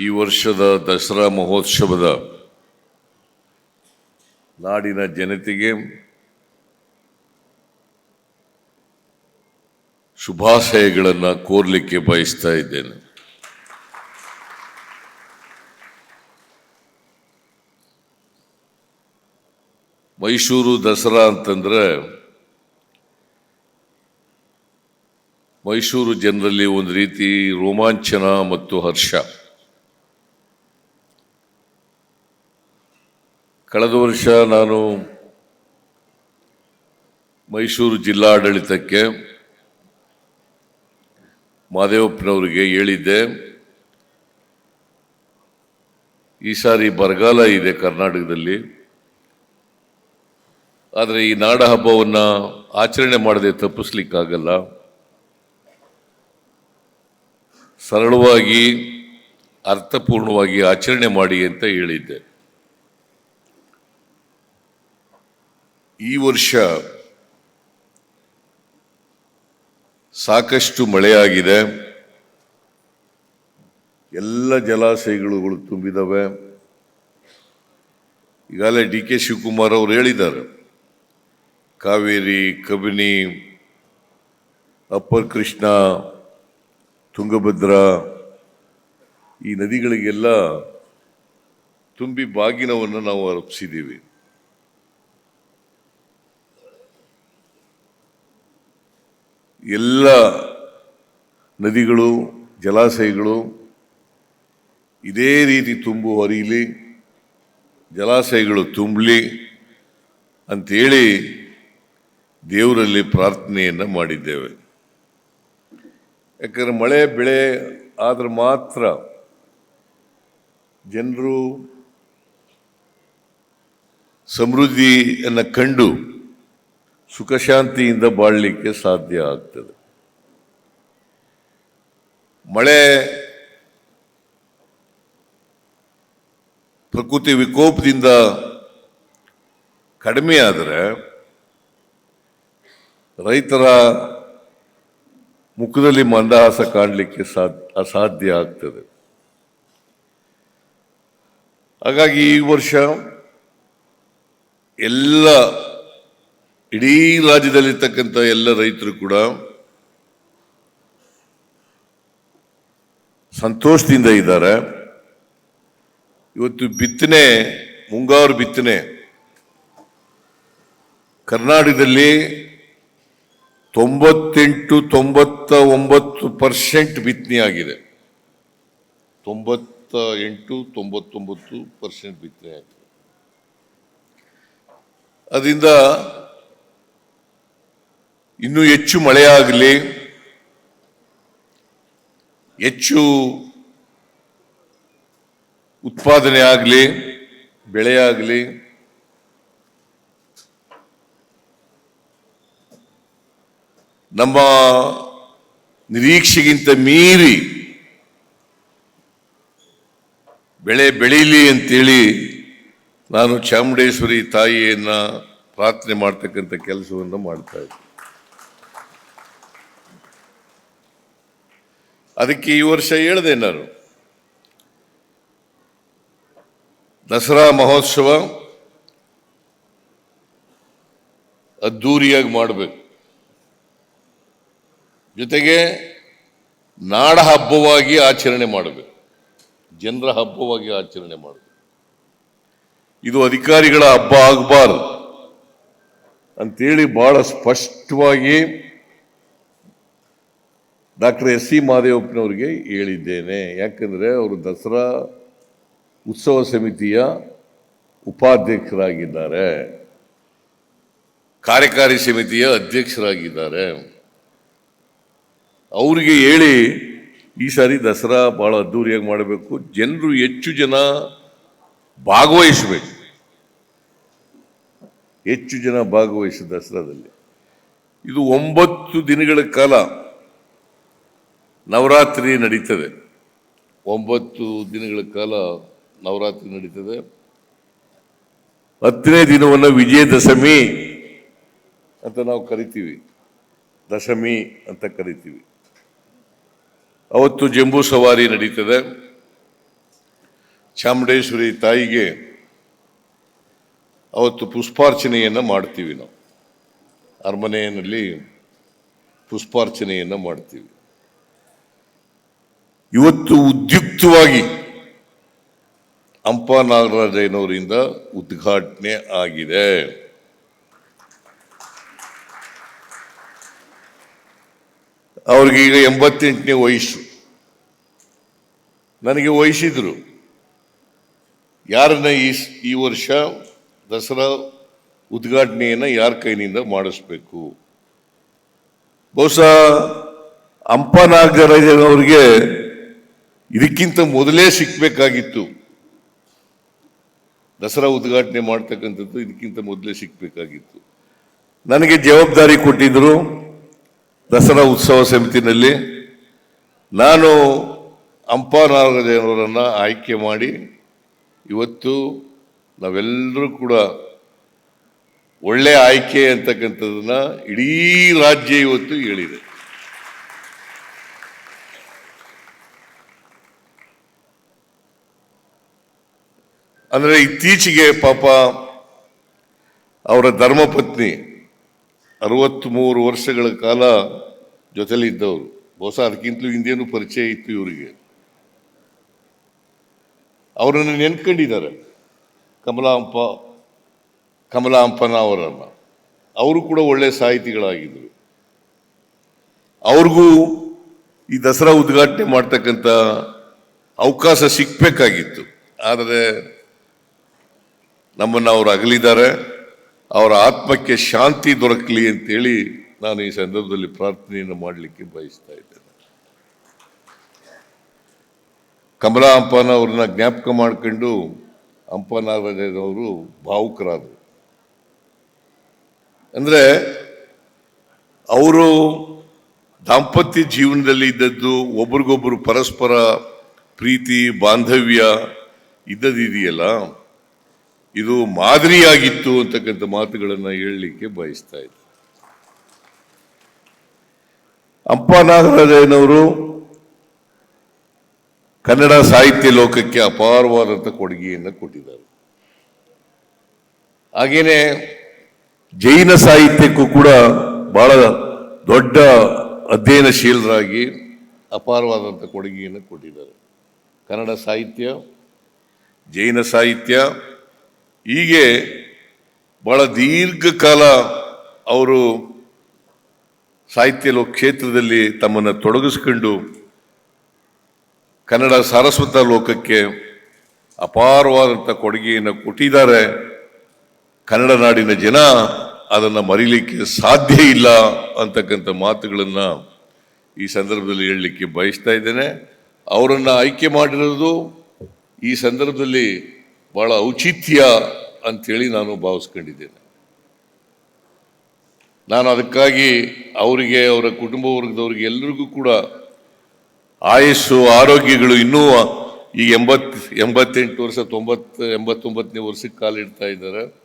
ಈ ವರ್ಷದ ದಸರಾ ಮಹೋತ್ಸವದ ನಾಡಿನ ಜನತೆಗೆ ಶುಭಾಶಯಗಳನ್ನು ಕೋರಲಿಕ್ಕೆ ಬಯಸ್ತಾ ಇದ್ದೇನೆ. ಮೈಸೂರು ದಸರಾ ಅಂತಂದ್ರೆ ಮೈಸೂರು ಜನರಲ್ಲಿ ಒಂದು ರೀತಿ ರೋಮಾಂಚನ ಮತ್ತು ಹರ್ಷ. ಕಳೆದ ವರ್ಷ ನಾನು ಮೈಸೂರು ಜಿಲ್ಲಾಡಳಿತಕ್ಕೆ ಮಾದೇವಪ್ಪನವರಿಗೆ ಹೇಳಿದ್ದೆ, ಈ ಸಾರಿ ಬರಗಾಲ ಇದೆ ಕರ್ನಾಟಕದಲ್ಲಿ, ಆದರೆ ಈ ನಾಡ ಹಬ್ಬವನ್ನು ಆಚರಣೆ ಮಾಡದೆ ತಪ್ಪಿಸ್ಲಿಕ್ಕಾಗಲ್ಲ, ಸರಳವಾಗಿ ಅರ್ಥಪೂರ್ಣವಾಗಿ ಆಚರಣೆ ಮಾಡಿ ಅಂತ ಹೇಳಿದ್ದೆ. ಈ ವರ್ಷ ಸಾಕಷ್ಟು ಮಳೆಯಾಗಿದೆ, ಎಲ್ಲ ಜಲಾಶಯಗಳು ತುಂಬಿದವೆ. ಈಗಾಗಲೇ ಡಿ ಕೆ ಶಿವಕುಮಾರ್ ಅವರು ಹೇಳಿದ್ದಾರೆ, ಕಾವೇರಿ, ಕಬಿನಿ, ಅಪ್ಪರ್ ಕೃಷ್ಣ, ತುಂಗಭದ್ರಾ ಈ ನದಿಗಳಿಗೆಲ್ಲ ತುಂಬಿ ಬಾಗಿನವನ್ನು ನಾವು ಅರ್ಪಿಸಿದ್ದೀವಿ. ಎಲ್ಲ ನದಿಗಳು, ಜಲಾಶಯಗಳು ಇದೇ ರೀತಿ ತುಂಬು ಹರಿಯಲಿ, ಜಲಾಶಯಗಳು ತುಂಬಲಿ ಅಂತೇಳಿ ದೇವರಲ್ಲಿ ಪ್ರಾರ್ಥನೆಯನ್ನು ಮಾಡಿದ್ದೇವೆ. ಯಾಕಂದರೆ ಮಳೆ ಬೆಳೆ ಆದ್ರೆ ಮಾತ್ರ ಜನರು ಸಮೃದ್ಧಿಯನ್ನು ಕಂಡು ಸುಖ ಶಾಂತಿಯಿಂದ ಬಾಳಲಿಕ್ಕೆ ಸಾಧ್ಯ ಆಗ್ತದೆ. ಮಳೆ ಪ್ರಕೃತಿ ವಿಕೋಪದಿಂದ ಕಡಿಮೆ ಆದರೆ ರೈತರ ಮುಖದಲ್ಲಿ ಮಂದಹಾಸ ಕಾಣಲಿಕ್ಕೆ ಅಸಾಧ್ಯ ಆಗ್ತದೆ. ಹಾಗಾಗಿ ಈ ವರ್ಷ ಎಲ್ಲ ಇಡೀ ರಾಜ್ಯದಲ್ಲಿರ್ತಕ್ಕಂಥ ಎಲ್ಲ ರೈತರು ಕೂಡ ಸಂತೋಷದಿಂದ ಇದ್ದಾರೆ. ಇವತ್ತು ಬಿತ್ತನೆ, ಮುಂಗಾರು ಬಿತ್ತನೆ ಕರ್ನಾಟಕದಲ್ಲಿ 98-99% ಬಿತ್ತನೆ ಆಗಿದೆ. 98-99% ಬಿತ್ತನೆ ಆಗಿದೆ. ಅದರಿಂದ ಇನ್ನೂ ಹೆಚ್ಚು ಮಳೆಯಾಗಲಿ, ಹೆಚ್ಚು ಉತ್ಪಾದನೆ ಆಗಲಿ, ಬೆಳೆಯಾಗಲಿ, ನಮ್ಮ ನಿರೀಕ್ಷೆಗಿಂತ ಮೀರಿ ಬೆಳೆ ಬೆಳೀಲಿ ಅಂತೇಳಿ ನಾನು ಚಾಮುಂಡೇಶ್ವರಿ ತಾಯಿಯನ್ನ ಪ್ರಾರ್ಥನೆ ಮಾಡ್ತಕ್ಕಂಥ ಕೆಲಸವನ್ನು ಮಾಡ್ತಾ ಇದ್ದೆ. ಅದಕ್ಕೆ ಈ ವರ್ಷ ಹೇಳಿದೆ ನಾನು, ದಸರಾ ಮಹೋತ್ಸವ ಅದ್ದೂರಿಯಾಗಿ ಮಾಡಬೇಕು, ಜೊತೆಗೆ ನಾಡ ಹಬ್ಬವಾಗಿ ಆಚರಣೆ ಮಾಡಬೇಕು, ಜನರ ಹಬ್ಬವಾಗಿ ಆಚರಣೆ ಮಾಡಬೇಕು. ಇದು ಅಧಿಕಾರಿಗಳ ಹಬ್ಬ ಆಗಬಾರ್ದು ಅಂತೇಳಿ ಬಹಳ ಸ್ಪಷ್ಟವಾಗಿ ಡಾಕ್ಟರ್ ಎಸ್ ಸಿ ಮಾದೇವಪ್ಪನವರಿಗೆ ಹೇಳಿದ್ದೇನೆ. ಯಾಕಂದರೆ ಅವರು ದಸರಾ ಉತ್ಸವ ಸಮಿತಿಯ ಉಪಾಧ್ಯಕ್ಷರಾಗಿದ್ದಾರೆ, ಕಾರ್ಯಕಾರಿ ಸಮಿತಿಯ ಅಧ್ಯಕ್ಷರಾಗಿದ್ದಾರೆ. ಅವರಿಗೆ ಹೇಳಿ ಈ ಸಾರಿ ದಸರಾ ಭಾಳ ಅದ್ದೂರಿಯಾಗಿ ಮಾಡಬೇಕು, ಜನರು ಹೆಚ್ಚು ಜನ ಭಾಗವಹಿಸಬೇಕು, ಹೆಚ್ಚು ಜನ ಭಾಗವಹಿಸಿ ದಸರಾದಲ್ಲಿ. ಇದು 9 ದಿನಗಳ ಕಾಲ ನವರಾತ್ರಿ ನಡೀತದೆ. 9 ದಿನಗಳ ಕಾಲ ನವರಾತ್ರಿ ನಡೀತದೆ. 10ನೇ ದಿನವನ್ನು ವಿಜಯದಶಮಿ ಅಂತ ನಾವು ಕರಿತೀವಿ, ದಶಮಿ ಅಂತ ಕರಿತೀವಿ. ಅವತ್ತು ಜಂಬೂ ಸವಾರಿ ನಡೀತದೆ. ಚಾಮುಂಡೇಶ್ವರಿ ತಾಯಿಗೆ ಅವತ್ತು ಪುಷ್ಪಾರ್ಚನೆಯನ್ನು ಮಾಡ್ತೀವಿ. ನಾವು ಅರಮನೆಯಲ್ಲಿ ಪುಷ್ಪಾರ್ಚನೆಯನ್ನು ಮಾಡ್ತೀವಿ. ಇವತ್ತು ಉದ್ಯುಕ್ತವಾಗಿ ಹಂಪ ನಾಗರಾಜಯ್ಯನವರಿಂದ ಉದ್ಘಾಟನೆ ಆಗಿದೆ. ಅವ್ರಿಗೆ ಈಗ 88ನೇ ವಯಸ್ಸು. ನನಗೆ ವಹಿಸಿದ್ರು ಯಾರನ್ನ ಈ ವರ್ಷ ದಸರಾ ಉದ್ಘಾಟನೆಯನ್ನು ಯಾರ ಕೈನಿಂದ ಮಾಡಿಸ್ಬೇಕು. ಬಹುಶಃ ಹಂಪ ನಾಗರಾಜಯ್ಯನವ್ರಿಗೆ ಇದಕ್ಕಿಂತ ಮೊದಲೇ ಸಿಕ್ಬೇಕಾಗಿತ್ತು. ದಸರಾ ಉದ್ಘಾಟನೆ ಮಾಡ್ತಕ್ಕಂಥದ್ದು ಇದಕ್ಕಿಂತ ಮೊದಲೇ ಸಿಕ್ಬೇಕಾಗಿತ್ತು. ನನಗೆ ಜವಾಬ್ದಾರಿ ಕೊಟ್ಟಿದ್ರು ದಸರಾ ಉತ್ಸವ ಸಮಿತಿನಲ್ಲಿ. ನಾನು ಹಂಪ ನಾಗರಾಜಯ್ಯನವರನ್ನ ಆಯ್ಕೆ ಮಾಡಿ ಇವತ್ತು ನಾವೆಲ್ಲರೂ ಕೂಡ ಒಳ್ಳೆ ಆಯ್ಕೆ ಅಂತಕ್ಕಂಥದನ್ನ ಇಡೀ ರಾಜ್ಯ ಇವತ್ತು ಹೇಳಿದೆ. ಅಂದ್ರೆ ಇತ್ತೀಚೆಗೆ ಪಾಪ ಅವರ ಧರ್ಮಪತ್ನಿ 63 ವರ್ಷಗಳ ಕಾಲ ಜೊತೆಲಿದ್ದವರು. ಬಹುಶಃ ಅದಕ್ಕಿಂತಲೂ ಹಿಂದೇನು ಪರಿಚಯ ಇತ್ತು ಇವರಿಗೆ. ಅವರನ್ನು ನೆನ್ಕೊಂಡಿದ್ದಾರೆ, ಕಮಲಾ ಹಂಪನ ಅವರನ್ನು. ಅವರು ಕೂಡ ಒಳ್ಳೆ ಸಾಹಿತಿಗಳಾಗಿದ್ದರು. ಅವ್ರಿಗೂ ಈ ದಸರಾ ಉದ್ಘಾಟನೆ ಮಾಡ್ತಕ್ಕಂಥ ಅವಕಾಶ ಸಿಕ್ಬೇಕಾಗಿತ್ತು. ಆದರೆ ನಮ್ಮನ್ನು ಅವರು ಅಗಲಿದ್ದಾರೆ. ಅವರ ಆತ್ಮಕ್ಕೆ ಶಾಂತಿ ದೊರಕಲಿ ಅಂತೇಳಿ ನಾನು ಈ ಸಂದರ್ಭದಲ್ಲಿ ಪ್ರಾರ್ಥನೆಯನ್ನು ಮಾಡಲಿಕ್ಕೆ ಬಯಸ್ತಾ ಇದ್ದೇನೆ. ಕಮಲಾ ಹಂಪನ ಅವ್ರನ್ನ ಜ್ಞಾಪಕ ಮಾಡಿಕೊಂಡು ಹಂಪ ನಾಗರಾಜಯ್ಯನವರು ಭಾವುಕರಾದರು. ಅಂದ್ರೆ ಅವರು ದಾಂಪತ್ಯ ಜೀವನದಲ್ಲಿ ಇದ್ದದ್ದು, ಒಬ್ರಿಗೊಬ್ರು ಪರಸ್ಪರ ಪ್ರೀತಿ ಬಾಂಧವ್ಯ ಇದ್ದದಿದೆಯಲ್ಲ, ಇದು ಮಾದರಿಯಾಗಿತ್ತು ಅಂತಕ್ಕಂಥ ಮಾತುಗಳನ್ನು ಹೇಳಲಿಕ್ಕೆ ಬಯಸ್ತಾ ಇದ್ದೆ. ಹಂಪ ನಾಗರಾಜಯ್ಯನವರು ಕನ್ನಡ ಸಾಹಿತ್ಯ ಲೋಕಕ್ಕೆ ಅಪಾರವಾದಂಥ ಕೊಡುಗೆಯನ್ನು ಕೊಟ್ಟಿದ್ದಾರೆ. ಹಾಗೇನೆ ಜೈನ ಸಾಹಿತ್ಯಕ್ಕೂ ಕೂಡ ಬಹಳ ದೊಡ್ಡ ಅಧ್ಯಯನಶೀಲರಾಗಿ ಅಪಾರವಾದಂಥ ಕೊಡುಗೆಯನ್ನು ಕೊಟ್ಟಿದ್ದಾರೆ. ಕನ್ನಡ ಸಾಹಿತ್ಯ, ಜೈನ ಸಾಹಿತ್ಯ, ಹೀಗೆ ಬಹಳ ದೀರ್ಘಕಾಲ ಅವರು ಸಾಹಿತ್ಯ ಕ್ಷೇತ್ರದಲ್ಲಿ ತಮ್ಮನ್ನು ತೊಡಗಿಸ್ಕೊಂಡು ಕನ್ನಡ ಸಾರಸ್ವತ ಲೋಕಕ್ಕೆ ಅಪಾರವಾದಂಥ ಕೊಡುಗೆಯನ್ನು ಕೊಟ್ಟಿದ್ದಾರೆ. ಕನ್ನಡ ನಾಡಿನ ಜನ ಅದನ್ನು ಮರೀಲಿಕ್ಕೆ ಸಾಧ್ಯ ಇಲ್ಲ ಅಂತಕ್ಕಂಥ ಮಾತುಗಳನ್ನು ಈ ಸಂದರ್ಭದಲ್ಲಿ ಹೇಳಲಿಕ್ಕೆ ಬಯಸ್ತಾ ಇದ್ದೇನೆ. ಅವರನ್ನು ಆಯ್ಕೆ ಮಾಡಿರೋದು ಈ ಸಂದರ್ಭದಲ್ಲಿ ಬಹಳ ಔಚಿತ್ಯ ಅಂಥೇಳಿ ನಾನು ಭಾವಿಸ್ಕೊಂಡಿದ್ದೇನೆ. ನಾನು ಅದಕ್ಕಾಗಿ ಅವರಿಗೆ, ಅವರ ಕುಟುಂಬ ವರ್ಗದವ್ರಿಗೆ ಎಲ್ಲರಿಗೂ ಕೂಡ ಆಯಸ್ಸು ಆರೋಗ್ಯಗಳು ಇನ್ನೂ ಈ 88 ವರ್ಷ 89ನೇ ವರ್ಷಕ್ಕೆ ಕಾಲಿಡ್ತಾ ಇದ್ದಾರೆ.